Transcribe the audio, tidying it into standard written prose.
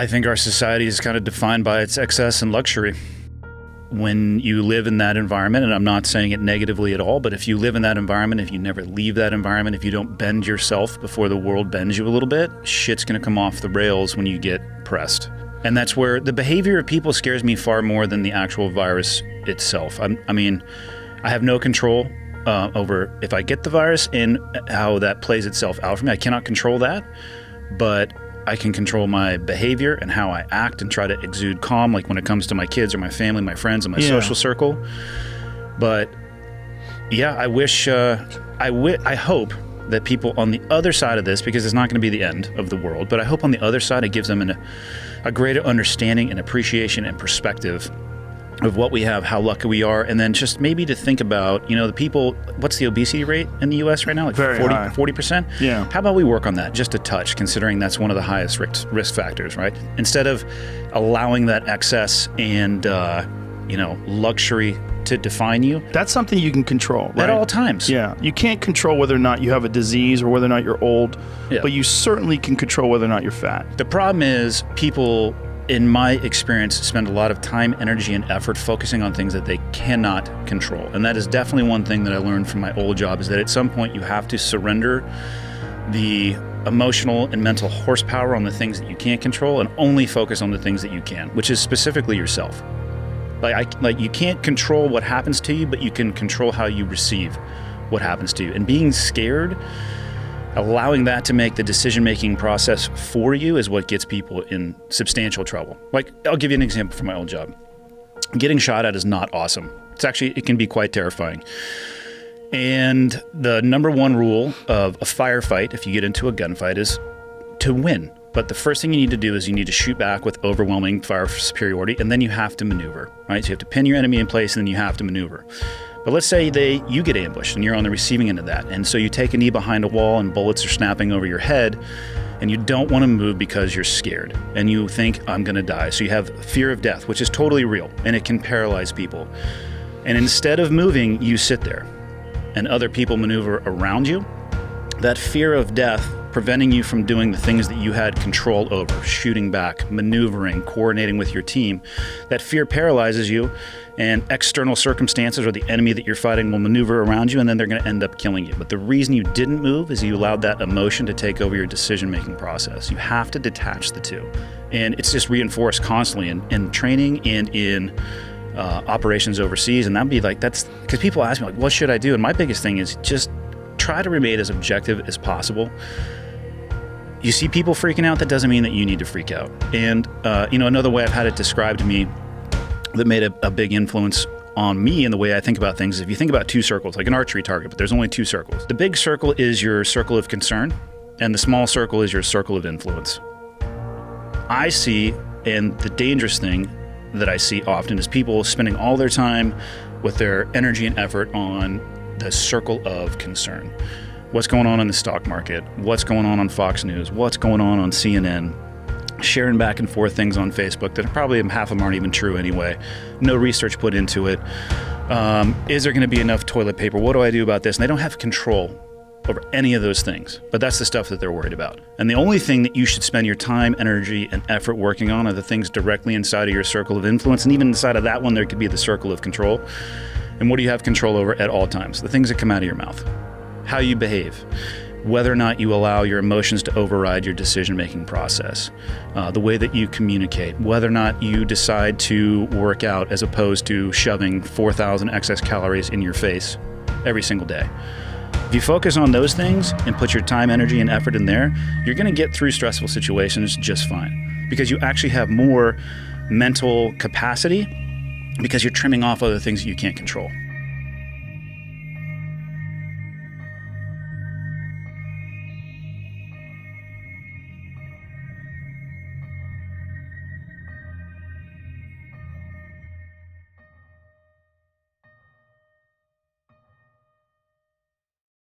I think our society is kind of defined by its excess and luxury. When you live in that environment, and I'm not saying it negatively at all, but if you live in that environment, if you never leave that environment, if you don't bend yourself before the world bends you a little bit, shit's going to come off the rails when you get pressed. And that's where the behavior of people scares me far more than the actual virus itself. I mean, I have no control over if I get the virus and how that plays itself out for me. I cannot control that, but I can control my behavior and how I act and try to exude calm, like when it comes to my kids or my family, my friends, and my social circle. But yeah, I wish, I hope that people on the other side of this, because it's not going to be the end of the world, but I hope on the other side it gives them a greater understanding and appreciation and perspective of what we have, how lucky we are, and then just maybe to think about, the people, what's the obesity rate in the U.S. right now? Like very 40%? Yeah. How about we work on that just a touch, considering that's one of the highest risk factors, right? Instead of allowing that excess and, luxury to define you. That's something you can control, right? At all times. Yeah. You can't control whether or not you have a disease or whether or not you're old, but you certainly can control whether or not you're fat. The problem is people, in my experience, spend a lot of time, energy, and effort focusing on things that they cannot control. And that is definitely one thing that I learned from my old job, is that at some point you have to surrender the emotional and mental horsepower on the things that you can't control and only focus on the things that you can, which is specifically yourself. Like you can't control what happens to you, but you can control how you receive what happens to you. And being scared, allowing that to make the decision-making process for you, is what gets people in substantial trouble. Like, I'll give you an example from my old job. Getting shot at is not awesome. It can be quite terrifying. And the number one rule of a firefight, if you get into a gunfight, is to win. But the first thing you need to do is you need to shoot back with overwhelming fire superiority, and then you have to maneuver, right? So you have to pin your enemy in place, and then you have to maneuver. But let's say you get ambushed and you're on the receiving end of that. And so you take a knee behind a wall and bullets are snapping over your head, and you don't want to move because you're scared and you think, I'm going to die. So you have fear of death, which is totally real, and it can paralyze people. And instead of moving, you sit there and other people maneuver around you. That fear of death preventing you from doing the things that you had control over, shooting back, maneuvering, coordinating with your team. That fear paralyzes you, and external circumstances or the enemy that you're fighting will maneuver around you, and then they're going to end up killing you. But the reason you didn't move is you allowed that emotion to take over your decision-making process. You have to detach the two. And it's just reinforced constantly in training and in operations overseas. And that'd be like, that's because people ask me, like, what should I do? And my biggest thing is just try to remain as objective as possible. You see people freaking out, that doesn't mean that you need to freak out. And, another way I've had it described to me that made a big influence on me and the way I think about things is, if you think about two circles, like an archery target, but there's only two circles. The big circle is your circle of concern, and the small circle is your circle of influence. I see, and the dangerous thing that I see often is people spending all their time with their energy and effort on the circle of concern. What's going on in the stock market? What's going on Fox News? What's going on CNN? Sharing back and forth things on Facebook that probably half of them aren't even true anyway. No research put into it. Is there going to be enough toilet paper? What do I do about this? And they don't have control over any of those things. But that's the stuff that they're worried about. And the only thing that you should spend your time, energy, and effort working on are the things directly inside of your circle of influence. And even inside of that one, there could be the circle of control. And what do you have control over at all times? The things that come out of your mouth. How you behave, whether or not you allow your emotions to override your decision-making process, the way that you communicate, whether or not you decide to work out as opposed to shoving 4,000 excess calories in your face every single day. If you focus on those things and put your time, energy, and effort in there, you're going to get through stressful situations just fine, because you actually have more mental capacity because you're trimming off other things that you can't control.